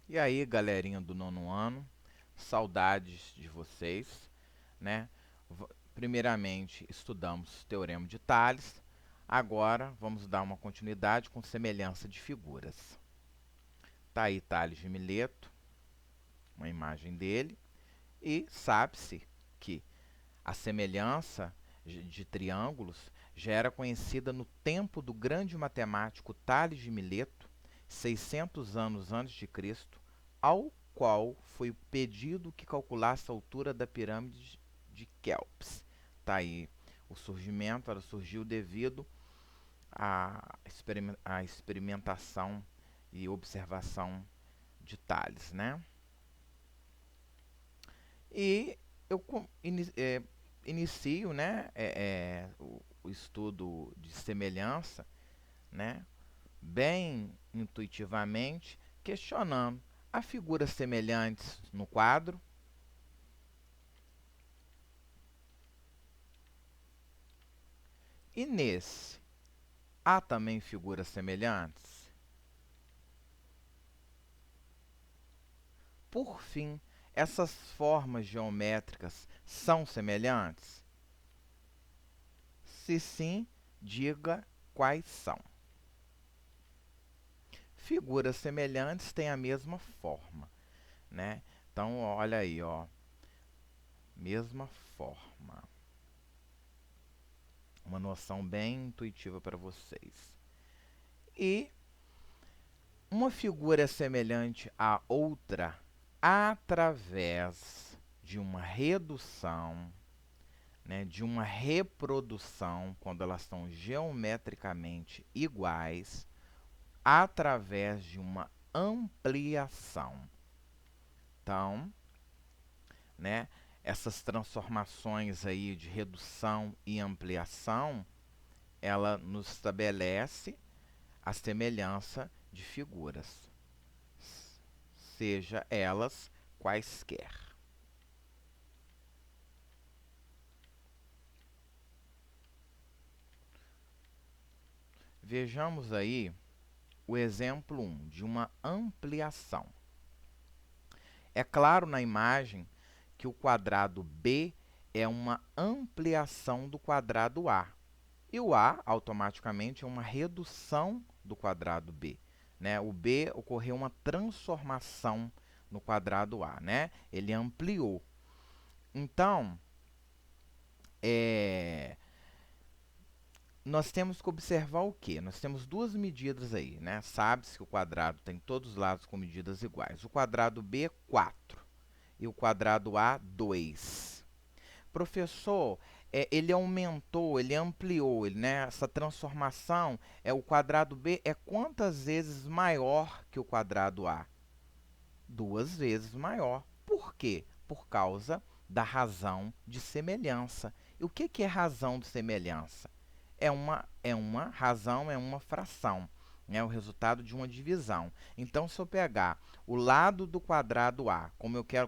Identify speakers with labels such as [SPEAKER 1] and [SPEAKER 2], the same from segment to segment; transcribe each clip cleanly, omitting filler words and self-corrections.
[SPEAKER 1] E aí, galerinha do nono ano, saudades de vocês, né? Primeiramente, estudamos o Teorema de Tales. Agora, vamos dar uma continuidade com semelhança de figuras. Tá aí Tales de Mileto, uma imagem dele, e sabe-se que a semelhança de triângulos já era conhecida no tempo do grande matemático Tales de Mileto, 600 anos antes de Cristo, ao qual foi pedido que calculasse a altura da pirâmide de Quéops. Tá aí o surgimento, ela surgiu devido à experimentação e observação de Tales, né? E eu inicio, né, o estudo de semelhança, né, bem intuitivamente, questionando há figuras semelhantes no quadro. E nesse, há também figuras semelhantes? Por fim, essas formas geométricas são semelhantes? Se sim, diga quais são. Figuras semelhantes têm a mesma forma, né? Então, olha aí, ó, mesma forma. Uma noção bem intuitiva para vocês. E uma figura é semelhante à outra através de uma redução, né, de uma reprodução, quando elas são geometricamente iguais, através de uma ampliação. Então, né, essas transformações aí de redução e ampliação, ela nos estabelece a semelhança de figuras, seja elas quaisquer. Vejamos aí o exemplo 1 de uma ampliação. É claro na imagem que o quadrado B é uma ampliação do quadrado A. E o A, automaticamente, é uma redução do quadrado B. Né? O B ocorreu uma transformação no quadrado A. Né? Ele ampliou. Então, nós temos que observar o quê? Nós temos duas medidas aí. Né? Sabe-se que o quadrado tem todos os lados com medidas iguais. O quadrado B é 4 e o quadrado A, 2. Professor, ele aumentou, ele ampliou, né? Essa transformação, o quadrado B é quantas vezes maior que o quadrado A? 2 vezes maior. Por quê? Por causa da razão de semelhança. E o que é razão de semelhança? É uma razão, é uma fração. É o resultado de uma divisão. Então, se eu pegar o lado do quadrado A,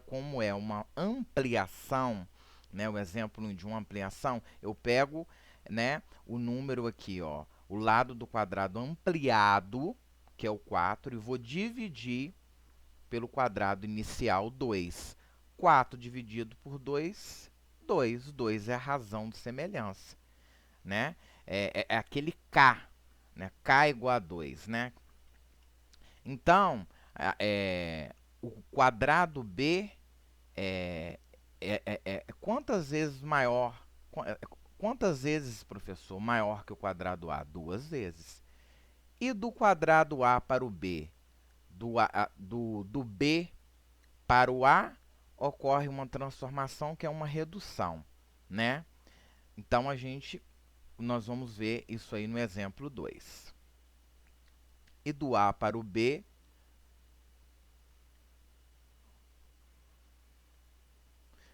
[SPEAKER 1] como é uma ampliação, né, o exemplo de uma ampliação, eu pego, né, o número aqui, ó, o lado do quadrado ampliado, que é o 4, e vou dividir pelo quadrado inicial, 2. 4 dividido por 2, 2. 2 é a razão de semelhança, né? É aquele K, né? K igual a 2, né? Então, o quadrado B quantas vezes maior? Quantas vezes, professor, maior que o quadrado A? 2 vezes. E do quadrado A para o B? Do B para o A, ocorre uma transformação que é uma redução, né? Então, nós vamos ver isso aí no exemplo 2. E do A para o B,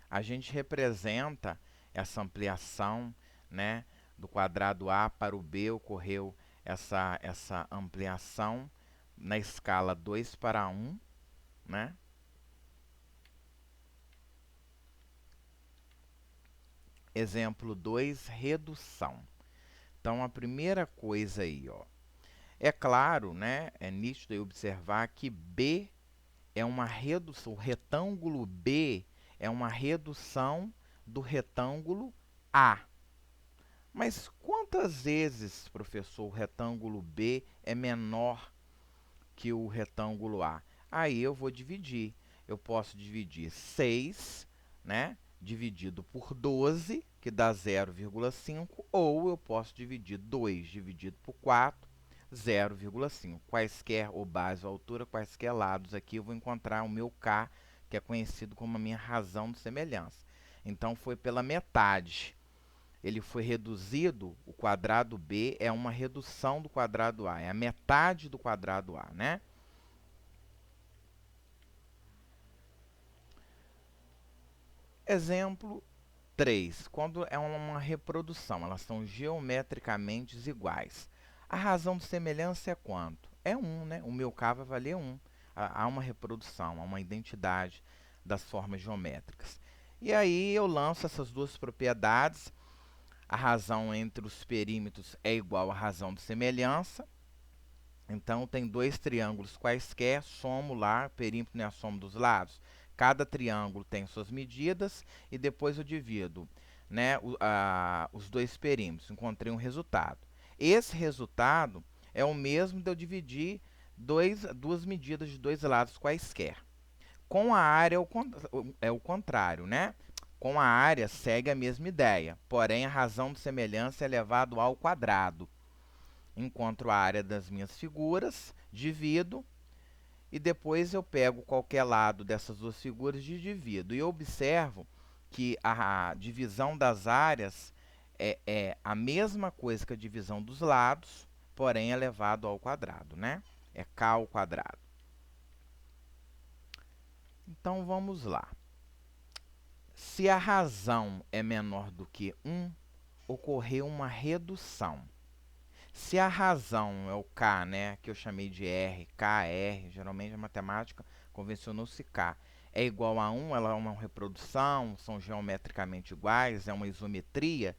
[SPEAKER 1] a gente representa essa ampliação, né? Do quadrado A para o B ocorreu essa ampliação na escala 2 para 1, né? Exemplo 2, redução. Então, a primeira coisa aí, ó, é claro, né, é nítido observar que B é uma redução, o retângulo B é uma redução do retângulo A. Mas quantas vezes, professor, o retângulo B é menor que o retângulo A? Aí eu vou dividir. Eu posso dividir 6, né, dividido por 12, que dá 0,5, ou eu posso dividir 2 dividido por 4, 0,5. Quaisquer, ou base ou altura, quaisquer lados aqui, eu vou encontrar o meu K, que é conhecido como a minha razão de semelhança. Então, foi pela metade. Ele foi reduzido, o quadrado B é uma redução do quadrado A, é a metade do quadrado A, né? Exemplo 3. Quando é uma reprodução, elas são geometricamente iguais. A razão de semelhança é quanto? É 1, né? O meu K vai valer 1. Há uma reprodução, há uma identidade das formas geométricas. E aí eu lanço essas duas propriedades. A razão entre os perímetros é igual à razão de semelhança. Então, tem dois triângulos quaisquer, somo lá, perímetro é a soma dos lados. Cada triângulo tem suas medidas e depois eu divido, né, os dois perímetros. Encontrei um resultado. Esse resultado é o mesmo de eu dividir duas medidas de dois lados quaisquer. Com a área é o contrário, né? Com a área segue a mesma ideia, porém a razão de semelhança é elevado ao quadrado. Encontro a área das minhas figuras, divido, e depois eu pego qualquer lado dessas duas figuras e divido. E eu observo que a divisão das áreas é a mesma coisa que a divisão dos lados, porém elevado ao quadrado, né? É k ao quadrado. Então, vamos lá. Se a razão é menor do que 1, ocorreu uma redução. Se a razão é o K, né, que eu chamei de R, KR, geralmente a matemática convencionou-se K, é igual a 1, ela é uma reprodução, são geometricamente iguais, é uma isometria,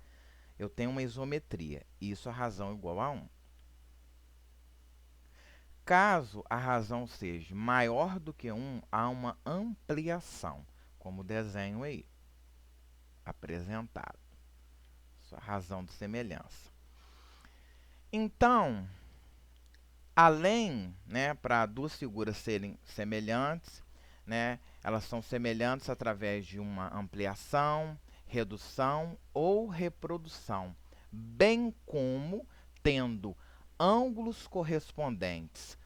[SPEAKER 1] eu tenho uma isometria, isso a razão é igual a 1. Caso a razão seja maior do que 1, há uma ampliação, como o desenho aí, apresentado. Isso é a razão de semelhança. Então, além, né, para duas figuras serem semelhantes, né, elas são semelhantes através de uma ampliação, redução ou reprodução, bem como tendo ângulos correspondentes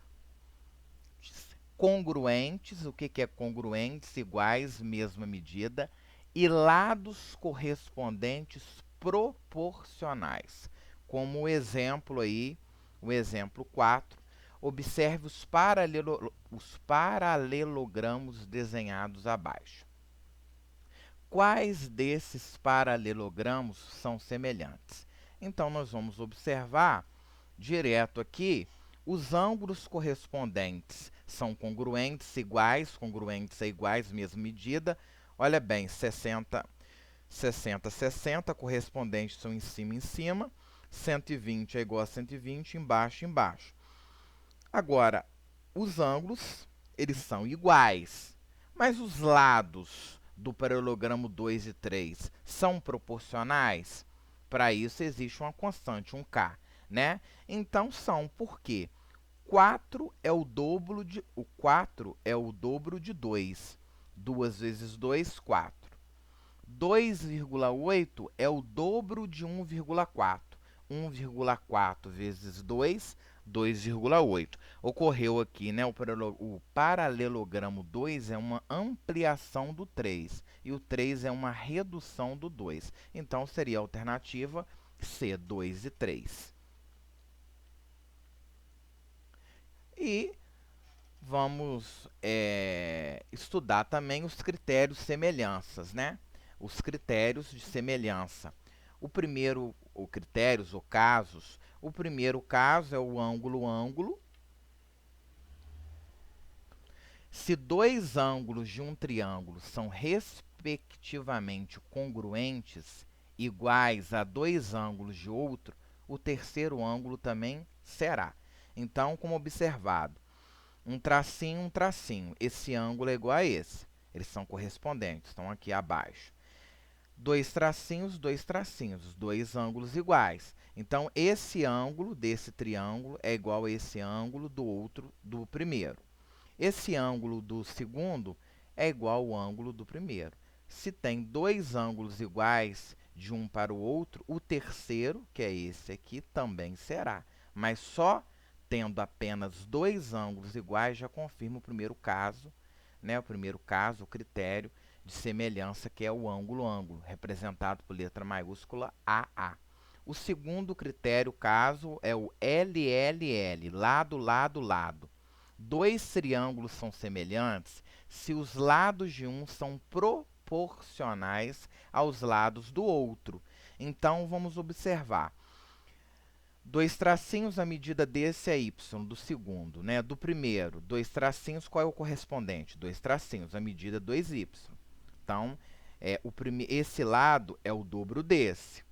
[SPEAKER 1] congruentes, o que é congruentes, iguais, mesma medida, e lados correspondentes proporcionais. Como o exemplo aí, o exemplo 4, observe os paralelogramos desenhados abaixo. Quais desses paralelogramos são semelhantes? Então, nós vamos observar direto aqui, os ângulos correspondentes são congruentes, iguais, mesma medida. Olha bem, 60, 60, 60, correspondentes são em cima. 120 é igual a 120, embaixo, embaixo. Agora, os ângulos, eles são iguais, mas os lados do paralelogramo 2 e 3 são proporcionais? Para isso, existe uma constante, um K, né? Então, são, por quê? 4 é o dobro de 2. 2 vezes 2, 4. 2,8 é o dobro de 1,4. 1,4 vezes 2, 2,8. Ocorreu aqui, né, o paralelogramo 2 é uma ampliação do 3 e o 3 é uma redução do 2. Então, seria a alternativa C, 2 e 3. E vamos estudar também os critérios semelhanças, né? Os critérios de semelhança. O primeiro, critérios ou casos, o primeiro caso é o ângulo-ângulo. Se dois ângulos de um triângulo são respectivamente congruentes, iguais a dois ângulos de outro, o terceiro ângulo também será. Então, como observado, um tracinho, um tracinho. Esse ângulo é igual a esse. Eles são correspondentes, estão aqui abaixo. Dois tracinhos, dois ângulos iguais. Então, esse ângulo desse triângulo é igual a esse ângulo do outro, do primeiro. Esse ângulo do segundo é igual ao ângulo do primeiro. Se tem dois ângulos iguais de um para o outro, o terceiro, que é esse aqui, também será. Mas só tendo apenas dois ângulos iguais já confirma o primeiro caso, né? O primeiro caso, o critério de semelhança, que é o ângulo-ângulo, representado por letra maiúscula AA. O segundo critério, caso, é o LLL, lado, lado, lado. Dois triângulos são semelhantes se os lados de um são proporcionais aos lados do outro. Então, vamos observar. Dois tracinhos, a medida desse é y, do segundo, né? Do primeiro, dois tracinhos, qual é o correspondente? Dois tracinhos, a medida 2y. Então, esse lado é o dobro desse.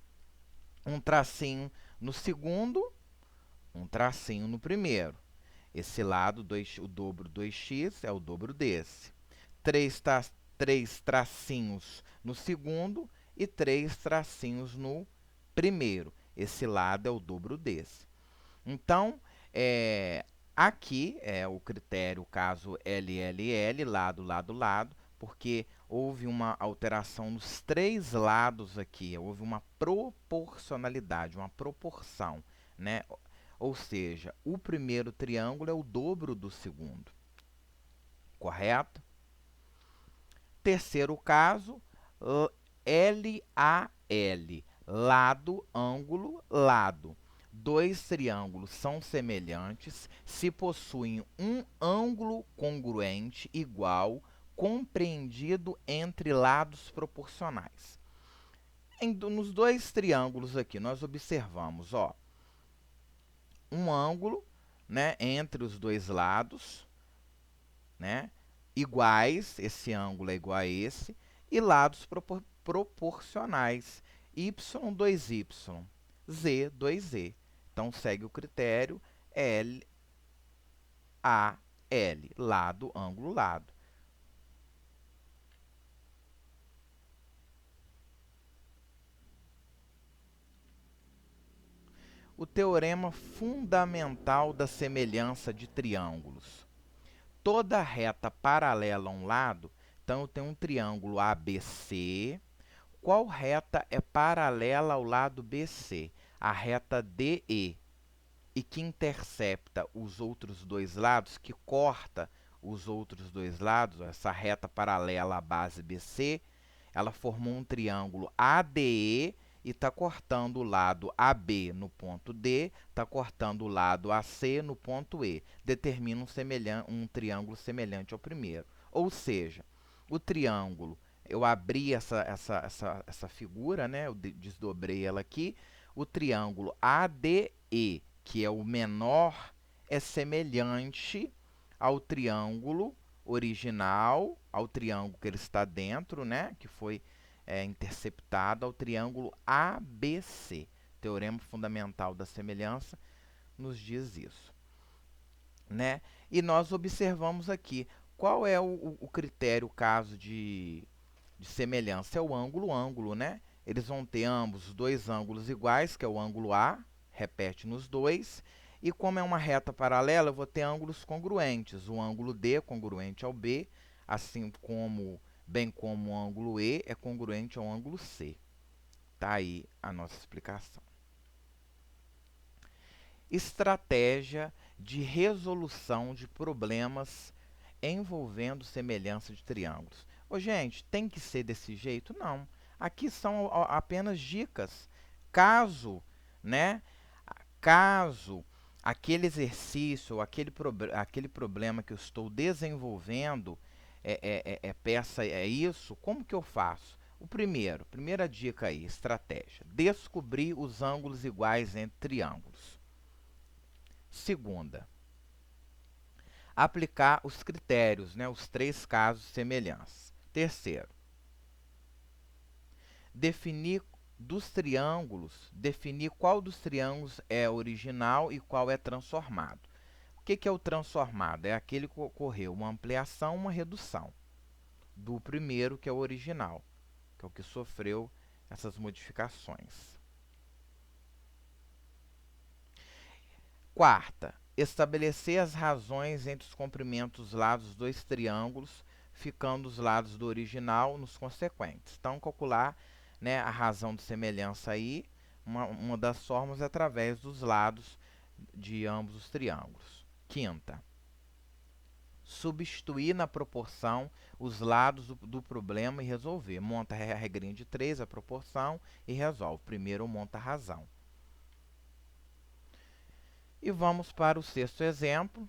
[SPEAKER 1] Um tracinho no segundo, um tracinho no primeiro. Esse lado, o dobro 2x, é o dobro desse. Três tracinhos no segundo e três tracinhos no primeiro. Esse lado é o dobro desse. Então, aqui é o critério, caso LLL, lado, lado, lado, porque houve uma alteração nos três lados aqui, houve uma proporcionalidade, uma proporção, né? Ou seja, o primeiro triângulo é o dobro do segundo, correto? Terceiro caso, LAL, lado, ângulo, lado. Dois triângulos são semelhantes se possuem um ângulo congruente igual, compreendido entre lados proporcionais. Nos dois triângulos aqui, nós observamos, ó, um ângulo, né, entre os dois lados, né, iguais, esse ângulo é igual a esse, e lados proporcionais, y, 2y, z, 2z. Então, segue o critério LAL, lado, ângulo, lado. O teorema fundamental da semelhança de triângulos. Toda reta paralela a um lado, então eu tenho um triângulo ABC. Qual reta é paralela ao lado BC? A reta DE. E que intercepta os outros dois lados, que corta os outros dois lados, essa reta paralela à base BC, ela formou um triângulo ADE e está cortando o lado AB no ponto D, está cortando o lado AC no ponto E. Determina um triângulo semelhante ao primeiro. Ou seja, o triângulo, eu abri essa figura, né? Eu desdobrei ela aqui. O triângulo ADE, que é o menor, é semelhante ao triângulo original, ao triângulo que ele está dentro, né? Que foi interceptado, ao triângulo ABC. Teorema fundamental da semelhança nos diz isso, né? E nós observamos aqui, qual é o critério, caso de semelhança? É o ângulo, né? Eles vão ter ambos os dois ângulos iguais, que é o ângulo A, repete nos dois, e como é uma reta paralela, eu vou ter ângulos congruentes, o ângulo D congruente ao B, assim como, bem como o ângulo E é congruente ao ângulo C. Tá aí a nossa explicação. Estratégia de resolução de problemas envolvendo semelhança de triângulos. Ô, gente, tem que ser desse jeito? Não. Aqui são apenas dicas. Caso, né? Caso aquele exercício, aquele problema que eu estou desenvolvendo é isso, como que eu faço? Primeira dica aí, estratégia. Descobrir os ângulos iguais entre triângulos. Segunda, aplicar os critérios, né, os três casos de semelhança. Terceiro, definir qual dos triângulos é original e qual é transformado. O que é o transformado? É aquele que ocorreu uma ampliação, uma redução do primeiro, que é o original, que é o que sofreu essas modificações. Quarta, estabelecer as razões entre os comprimentos dos lados dos dois triângulos, ficando os lados do original nos consequentes. Então, calcular, né, a razão de semelhança aí, uma das formas é através dos lados de ambos os triângulos. Quinta, substituir na proporção os lados do problema e resolver. Monta a regrinha de 3, a proporção, e resolve. Primeiro monta a razão. E vamos para o sexto exemplo.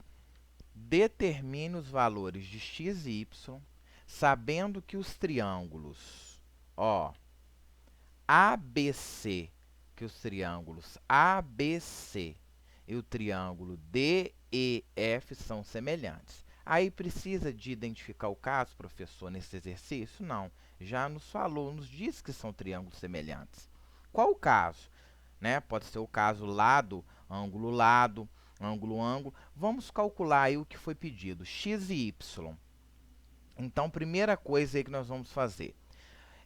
[SPEAKER 1] Determine os valores de x e y, sabendo que os triângulos, ó, ABC, que os triângulos ABC e o triângulo DEF são semelhantes. Aí precisa de identificar o caso, professor, nesse exercício? Não. Já nos falou, nos diz que são triângulos semelhantes. Qual o caso? Né? Pode ser o caso lado, ângulo, ângulo. Vamos calcular aí o que foi pedido, x e y. Então, primeira coisa aí que nós vamos fazer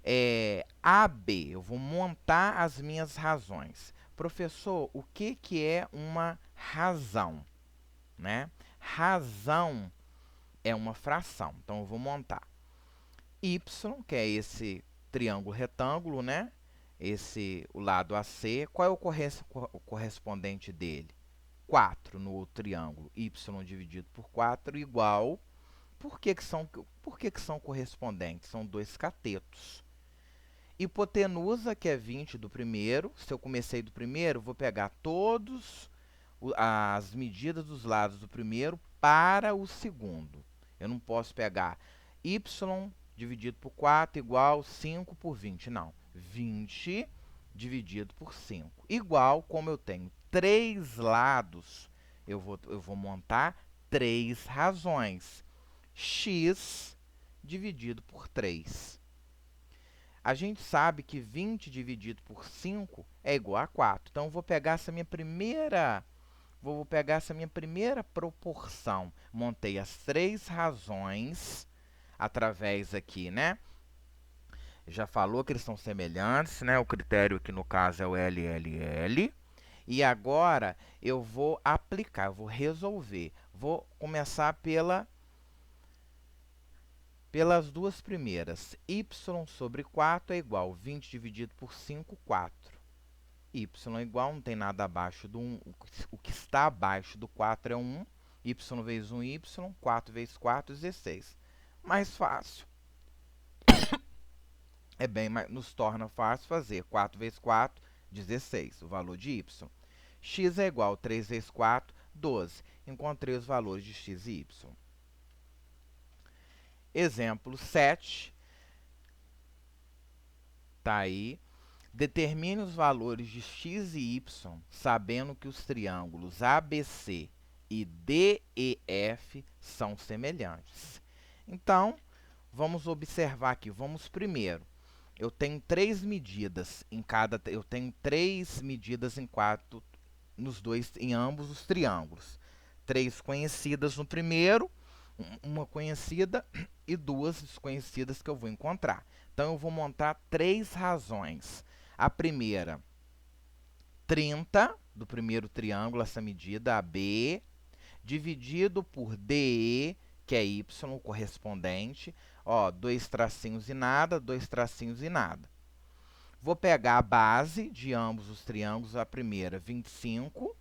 [SPEAKER 1] é AB. Eu vou montar as minhas razões. Professor, o que é uma razão? Né? Razão é uma fração. Então, eu vou montar y, que é esse triângulo retângulo, né? O lado AC. Qual é o correspondente dele? 4 no outro triângulo. Y dividido por 4 igual. Por que são correspondentes? São dois catetos. Hipotenusa, que é 20 do primeiro. Se eu comecei do primeiro, vou pegar todas as medidas dos lados do primeiro para o segundo. Eu não posso pegar y dividido por 4 igual 5 por 20. Não. 20 dividido por 5. Igual, como eu tenho 3 lados, eu vou montar 3 razões. X dividido por 3. A gente sabe que 20 dividido por 5 é igual a 4. Então, eu vou pegar essa minha primeira proporção. Montei as 3 razões através aqui, né? Já falou que eles são semelhantes, né? O critério aqui no caso é o LLL. E agora eu vou aplicar, eu vou resolver. Vou começar pelas duas primeiras. Y sobre 4 é igual a 20 dividido por 5, 4. Y é igual, não tem nada abaixo do 1. O que está abaixo do 4 é 1. Y vezes 1y, 4 vezes 4, 16. Mais fácil. Nos torna fácil fazer 4 vezes 4, 16, o valor de y. X é igual a 3 vezes 4, 12. Encontrei os valores de x e y. Exemplo 7. Tá aí. Determine os valores de x e y, sabendo que os triângulos ABC e DEF são semelhantes. Então, vamos observar aqui. Vamos primeiro. Eu tenho 3 medidas em ambos os triângulos. 3 conhecidas no primeiro, uma conhecida e 2 desconhecidas que eu vou encontrar. Então, eu vou montar 3 razões. A primeira, 30 do primeiro triângulo, essa medida, AB, dividido por DE, que é y, o correspondente. Ó, 2 tracinhos e nada, 2 tracinhos e nada. Vou pegar a base de ambos os triângulos, a primeira, 25,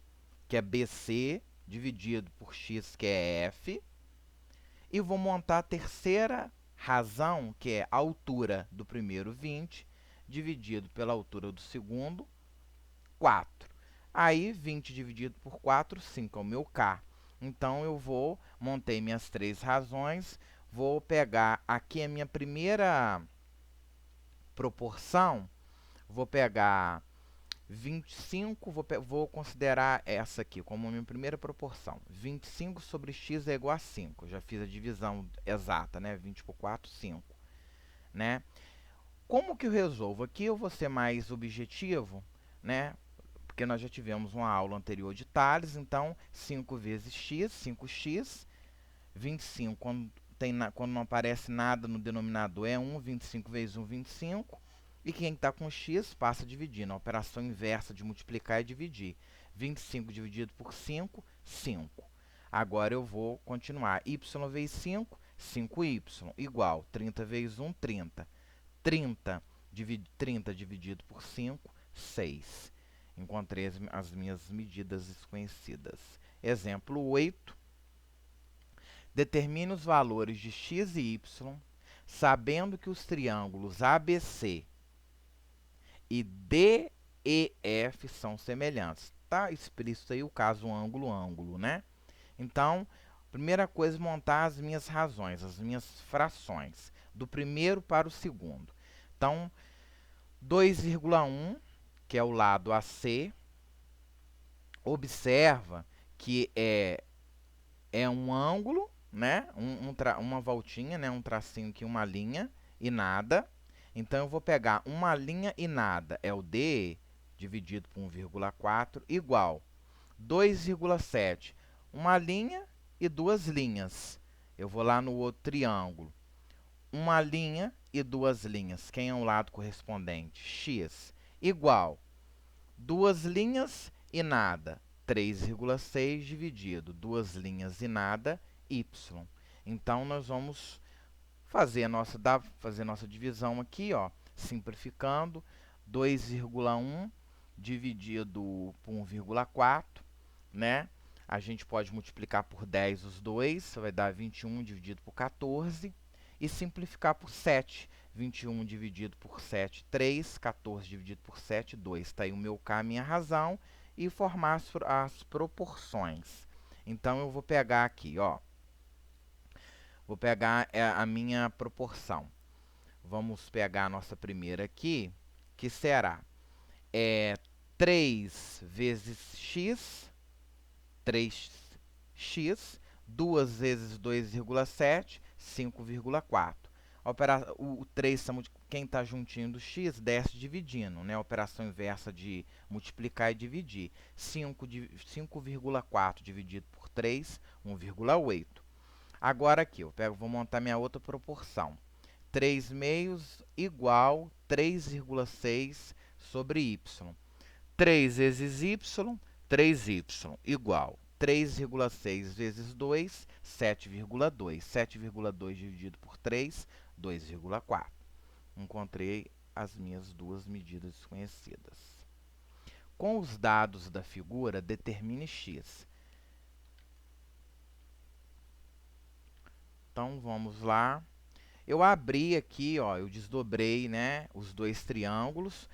[SPEAKER 1] que é BC, dividido por x, que é F. E vou montar a terceira razão, que é a altura do primeiro, 20, dividido pela altura do segundo, 4. Aí, 20 dividido por 4, 5 é o meu K. Então, montei minhas 3 razões, vou pegar aqui a minha primeira proporção, vou pegar 25, vou considerar essa aqui como a minha primeira proporção. 25 sobre x é igual a 5. Já fiz a divisão exata, né? 20 por 4, 5. Né? Como que eu resolvo? Aqui eu vou ser mais objetivo, né? porque nós já tivemos uma aula anterior de Tales, então 5 vezes x, 5x, 25, quando não aparece nada no denominador é 1, 25 vezes 1, 25, e quem está com x passa a dividir, na operação inversa de multiplicar é dividir. 25 dividido por 5, 5. Agora eu vou continuar. Y vezes 5, 5y, igual 30 vezes 1, 30. 30 dividido por 5, 6. Encontrei as minhas medidas desconhecidas. Exemplo 8. Determine os valores de x e y, sabendo que os triângulos ABC e DEF são semelhantes. Está explícito aí o caso ângulo-ângulo, né? Então, primeira coisa, montar as minhas razões, as minhas frações, do primeiro para o segundo. Então, 2,1, que é o lado AC, observa que é um ângulo, né? Uma voltinha, né? Um tracinho aqui, uma linha e nada. Então, eu vou pegar uma linha e nada, é o D, dividido por 1,4, igual 2,7. Uma linha e duas linhas. Eu vou lá no outro triângulo. Uma linha e duas linhas. Quem é o lado correspondente? X. Igual. Duas linhas e nada. 3,6 dividido. Duas linhas e nada. Y. Então, nós vamos fazer nossa divisão aqui, ó, simplificando. 2,1 dividido por 1,4, né? A gente pode multiplicar por 10 os dois, vai dar 21 dividido por 14. E simplificar por 7. 21 dividido por 7, 3. 14 dividido por 7, 2. Está aí o meu K, a minha razão. E formar as proporções. Então, eu vou pegar aqui, ó. Vou pegar a minha proporção. Vamos pegar a nossa primeira aqui, que será 3 vezes x, 3x, 2 vezes 2,7, 5,4. O 3, quem está juntinho do x, desce dividindo, né? A operação inversa de multiplicar e dividir. 5,4 dividido por 3, 1,8. Agora aqui, vou montar minha outra proporção. 3 meios igual 3,6 sobre y. 3 vezes y, 3y, igual 3,6 vezes 2, 7,2. 7,2 dividido por 3, 2,4. Encontrei as minhas duas medidas desconhecidas. Com os dados da figura, determine x. Então, vamos lá. Eu abri aqui, ó, eu desdobrei, né, os dois triângulos.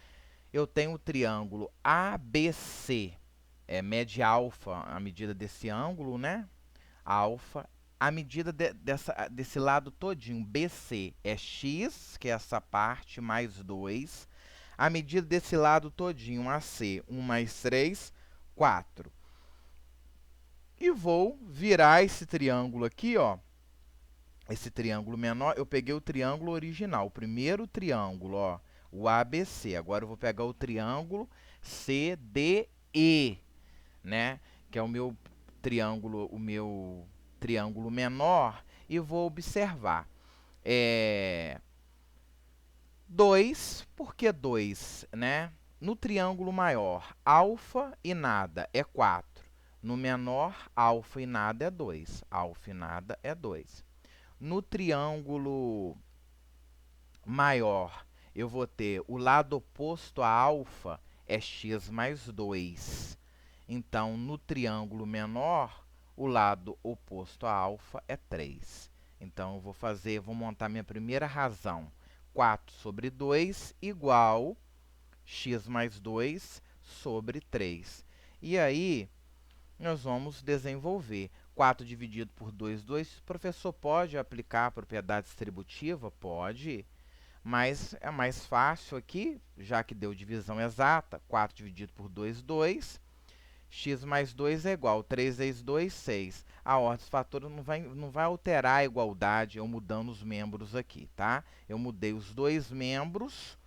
[SPEAKER 1] Eu tenho o triângulo ABC, mede alfa a medida desse ângulo, né? Alfa. A medida desse lado todinho, BC, é x, que é essa parte, mais 2. A medida desse lado todinho, AC, 1 mais 3, 4. E vou virar esse triângulo aqui, ó. Esse triângulo menor, eu peguei o triângulo original, o primeiro triângulo, ó, o ABC. Agora eu vou pegar o triângulo CDE, né? Que é o meu triângulo menor, e vou observar. 2, por que 2, né? No triângulo maior, alfa e nada é 4. No menor, alfa e nada é 2. Alfa e nada é 2. No triângulo maior, eu vou ter o lado oposto a alfa é x mais 2. Então, no triângulo menor, o lado oposto a alfa é 3. Então, eu vou montar minha primeira razão. 4 sobre 2 igual x mais 2 sobre 3. E aí, nós vamos desenvolver. 4 dividido por 2, 2. O professor pode aplicar a propriedade distributiva? Pode. Mas é mais fácil aqui, já que deu divisão exata. 4 dividido por 2, 2. X mais 2 é igual. 3 vezes 2, 6. A ordem dos fatores não vai alterar a igualdade eu mudando os membros aqui, tá? Eu mudei os dois membros,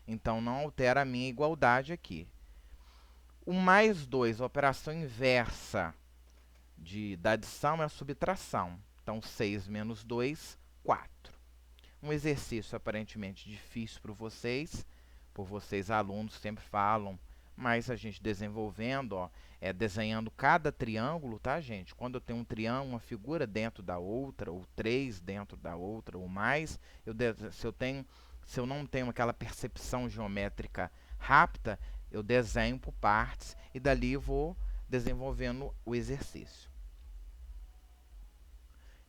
[SPEAKER 1] então não altera a minha igualdade aqui. O mais 2, a operação inversa da adição é a subtração. Então, 6 menos 2, 4. Um exercício aparentemente difícil para vocês, por vocês alunos sempre falam, mas a gente desenvolvendo, ó, desenhando cada triângulo, tá, gente? Quando eu tenho um triângulo, uma figura dentro da outra, ou 3 dentro da outra, ou mais, se eu não tenho aquela percepção geométrica rápida, eu desenho por partes e dali vou desenvolvendo o exercício.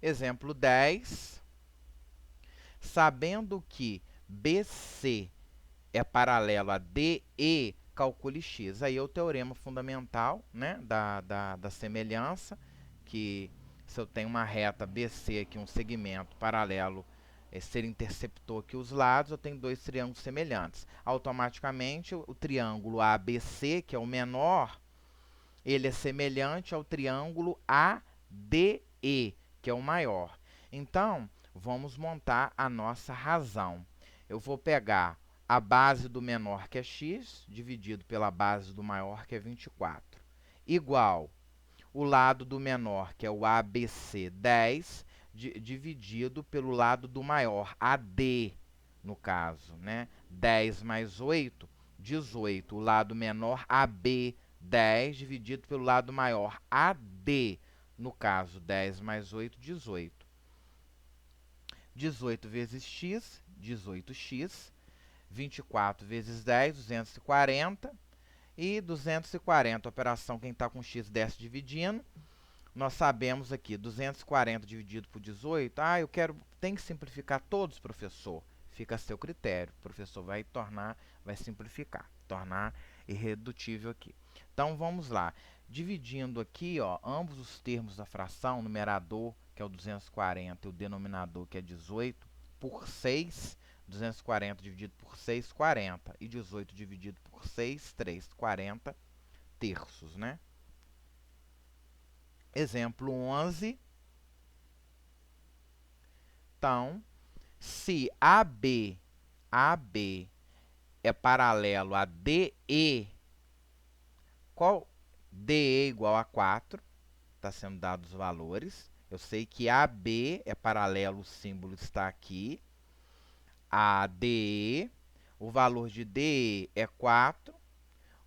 [SPEAKER 1] Exemplo 10. Sabendo que BC é paralelo a DE, calcule x. Aí é o teorema fundamental, né, da semelhança, que se eu tenho uma reta BC aqui, um segmento paralelo, ser interceptor aqui os lados, eu tenho dois triângulos semelhantes. Automaticamente, o triângulo ABC, que é o menor, ele é semelhante ao triângulo ADE, que é o maior. Então, vamos montar a nossa razão. Eu vou pegar a base do menor, que é x, dividido pela base do maior, que é 24. Igual o lado do menor, que é o ABC, 10, dividido pelo lado do maior, AD, no caso, né? 10 mais 8, 18. O lado menor, AB, 10, dividido pelo lado maior, AD. No caso, 10 mais 8, 18. 18 vezes x, 18x. 24 vezes 10, 240. E 240, operação, quem está com x desce dividindo. Nós sabemos aqui, 240 dividido por 18. Ah, tem que simplificar todos, professor. Fica a seu critério. O professor vai simplificar, tornar irredutível aqui. Então, vamos lá. Dividindo aqui, ó, ambos os termos da fração, o numerador, que é o 240, e o denominador, que é 18, por 6, 240 dividido por 6, 40. E 18 dividido por 6, 3, 40 terços, né? Exemplo 11. Então, se AB é paralelo a DE, qual DE igual a 4, está sendo dados os valores. Eu sei que AB é paralelo, o símbolo está aqui, a DE, o valor de DE é 4,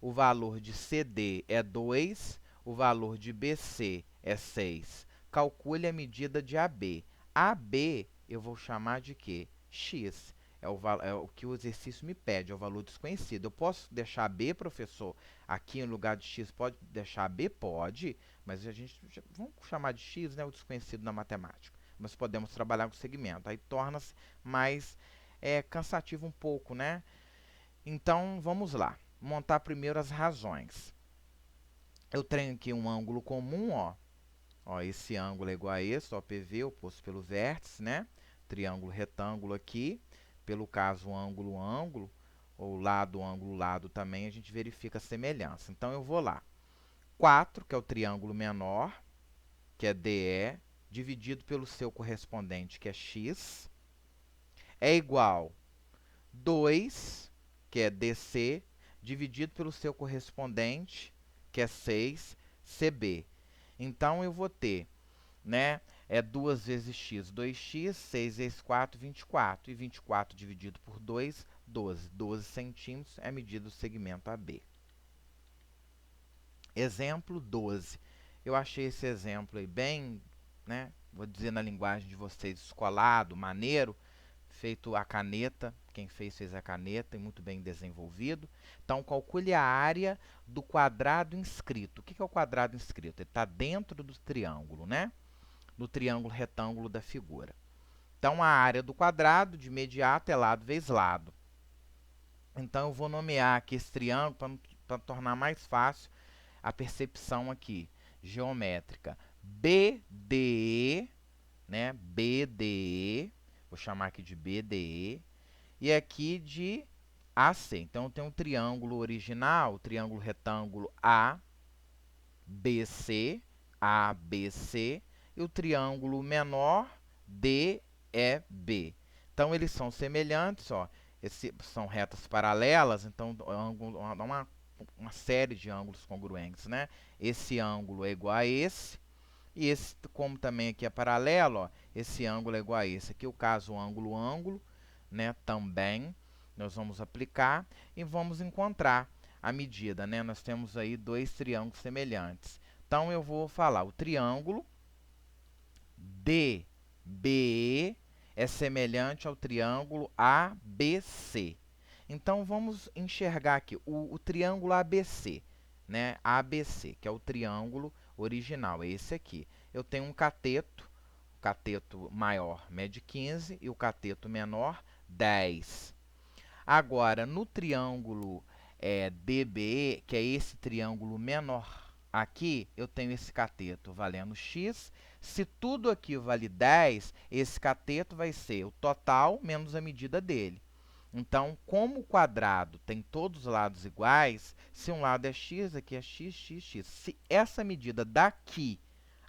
[SPEAKER 1] o valor de CD é 2, o valor de BC é 6. Calcule a medida de AB. AB eu vou chamar de quê? X. É o que o exercício me pede, é o valor desconhecido. Eu posso deixar B, professor, aqui no lugar de X? Pode deixar B? Pode, mas vamos chamar de X, né, o desconhecido na matemática. Mas podemos trabalhar com segmento. Aí torna-se mais cansativo um pouco, né? Então, vamos lá. Montar primeiro as razões. Eu tenho aqui um ângulo comum, ó. Ó, esse ângulo é igual a esse, ó, PV, oposto pelo vértice, né? Triângulo retângulo aqui. Pelo caso, ângulo, ângulo, ou lado, ângulo, lado também, a gente verifica a semelhança. Então, eu vou lá. 4, que é o triângulo menor, que é DE, dividido pelo seu correspondente, que é x, é igual 2, que é DC, dividido pelo seu correspondente, que é 6, CB. Então, eu vou ter, né, 2 vezes x, 2x, 6 vezes 4, 24. E 24 dividido por 2, 12. 12 centímetros é a medida do segmento AB. Exemplo 12. Eu achei esse exemplo aí bem, né, vou dizer na linguagem de vocês, descolado, maneiro, feito a caneta. Quem fez a caneta e muito bem desenvolvido. Então, calcule a área do quadrado inscrito. O que é o quadrado inscrito? Ele está dentro do triângulo, né? Do triângulo retângulo da figura. Então, a área do quadrado, de imediato, é lado vezes lado. Então, eu vou nomear aqui esse triângulo para tornar mais fácil a percepção aqui, geométrica. BDE, né? BDE, vou chamar aqui de BDE. E aqui de AC. Então, eu tenho um triângulo original, o triângulo retângulo ABC, ABC, e o triângulo menor DEB. Então, eles são semelhantes, ó. São retas paralelas, então, dá uma uma série de ângulos congruentes, né? Esse ângulo é igual a esse, e esse, como também aqui é paralelo, ó, esse ângulo é igual a esse. Aqui o caso ângulo-ângulo, né? Também nós vamos aplicar e vamos encontrar a medida, né? Nós temos aí dois triângulos semelhantes. Então, eu vou falar o triângulo DBE é semelhante ao triângulo ABC. Então, vamos enxergar aqui o triângulo ABC, né? ABC, que é o triângulo original, é esse aqui. Eu tenho um cateto, o cateto maior mede 15 e o cateto menor 10. Agora, no triângulo DBE, que é esse triângulo menor aqui, eu tenho esse cateto valendo x. Se tudo aqui vale 10, esse cateto vai ser o total menos a medida dele. Então, como o quadrado tem todos os lados iguais, se um lado é x, aqui é x, x, x. Se essa medida daqui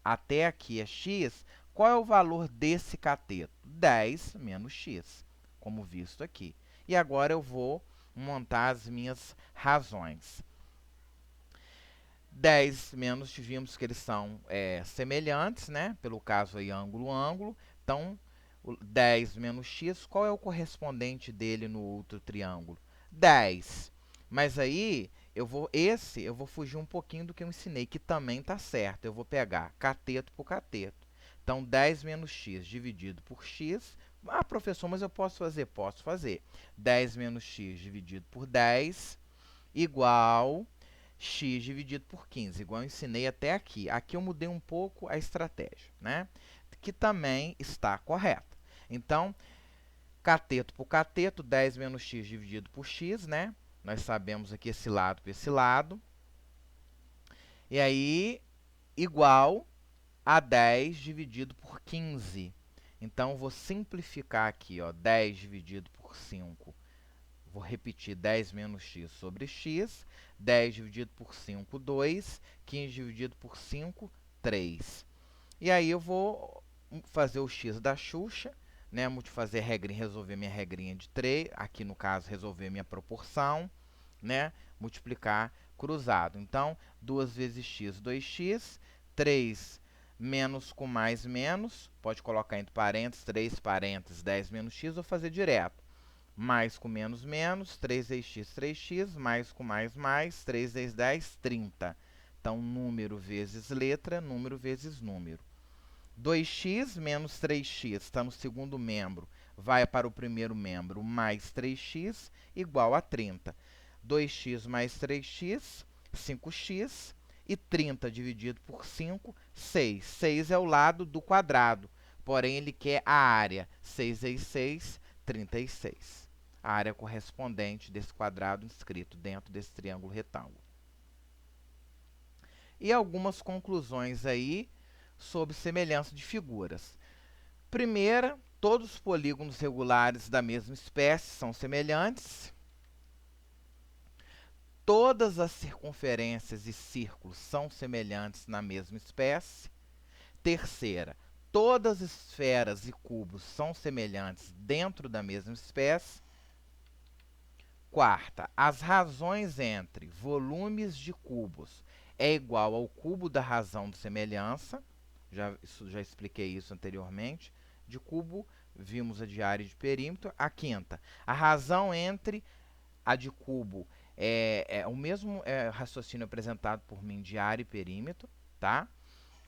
[SPEAKER 1] até aqui é x, qual é o valor desse cateto? 10 menos x, como visto aqui. E agora eu vou montar as minhas razões. 10 menos, vimos que eles são semelhantes, né? Pelo caso aí, ângulo-ângulo. Então, 10 menos x, qual é o correspondente dele no outro triângulo? 10. Mas aí, eu vou fugir um pouquinho do que eu ensinei, que também está certo. Eu vou pegar cateto por cateto. Então, 10 menos x dividido por x. Ah, professor, mas eu posso fazer? Posso fazer. 10 menos x dividido por 10 igual x dividido por 15, igual eu ensinei até aqui. Aqui eu mudei um pouco a estratégia, né? Que também está correta. Então, cateto por cateto, 10 menos x dividido por x, né? Nós sabemos aqui esse lado com esse lado. E aí, igual a 10 dividido por 15. Então, vou simplificar aqui, ó, 10 dividido por 5. Vou repetir 10 menos x sobre x. 10 dividido por 5, 2. 15 dividido por 5, 3. E aí eu vou fazer o x da Xuxa, né? Fazer regrinha, resolver minha regrinha de 3. Aqui no caso, resolver minha proporção, né? Multiplicar cruzado. Então, 2 vezes x, 2x. 3 menos com mais menos. Pode colocar entre parênteses, 3 parênteses, 10 menos x. Vou fazer direto. Mais com menos, menos, 3 vezes x, 3x, mais com mais, 3 vezes 10, 30. Então, número vezes letra, número vezes número. 2x menos 3x está no segundo membro, vai para o primeiro membro, mais 3x, igual a 30. 2x mais 3x, 5x, e 30 dividido por 5, 6. 6 é o lado do quadrado, porém ele quer a área. 6 vezes 6, 36. A área correspondente desse quadrado inscrito dentro desse triângulo retângulo. E algumas conclusões aí sobre semelhança de figuras. Primeira, todos os polígonos regulares da mesma espécie são semelhantes. Todas as circunferências e círculos são semelhantes na mesma espécie. Terceira, todas as esferas e cubos são semelhantes dentro da mesma espécie. Quarta, as razões entre volumes de cubos é igual ao cubo da razão de semelhança. Já expliquei isso anteriormente. De cubo, vimos a de área e de perímetro. A quinta, a razão entre a de cubo é o mesmo raciocínio apresentado por mim de área e perímetro, tá?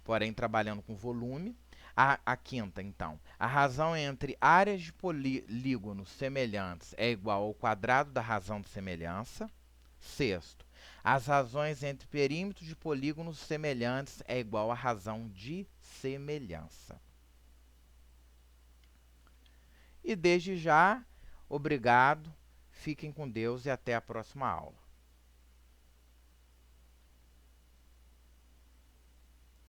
[SPEAKER 1] Porém, trabalhando com volume. A quinta, então, a razão entre áreas de polígonos semelhantes é igual ao quadrado da razão de semelhança. Sexto, as razões entre perímetros de polígonos semelhantes é igual à razão de semelhança. E desde já, obrigado, fiquem com Deus e até a próxima aula.